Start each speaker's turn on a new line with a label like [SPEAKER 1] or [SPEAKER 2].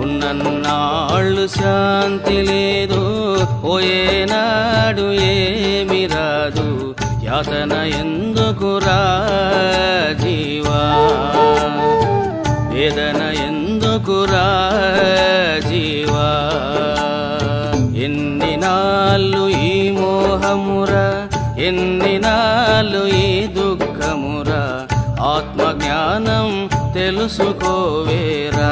[SPEAKER 1] ఉన్నన్నాళ్ళు శాంతి లేదు, పోయేనాడు ఏమి రాదు. యాతన ఎందుకురా జీవా, వేదన ఎందుకురా జీవా. ఎన్ని నాళ్ళు ఈ మోహమురా, ఎన్ని నాళ్ళు ఈ దుఃఖమురా. ఆత్మజ్ఞానం తెలుసుకోవేరా.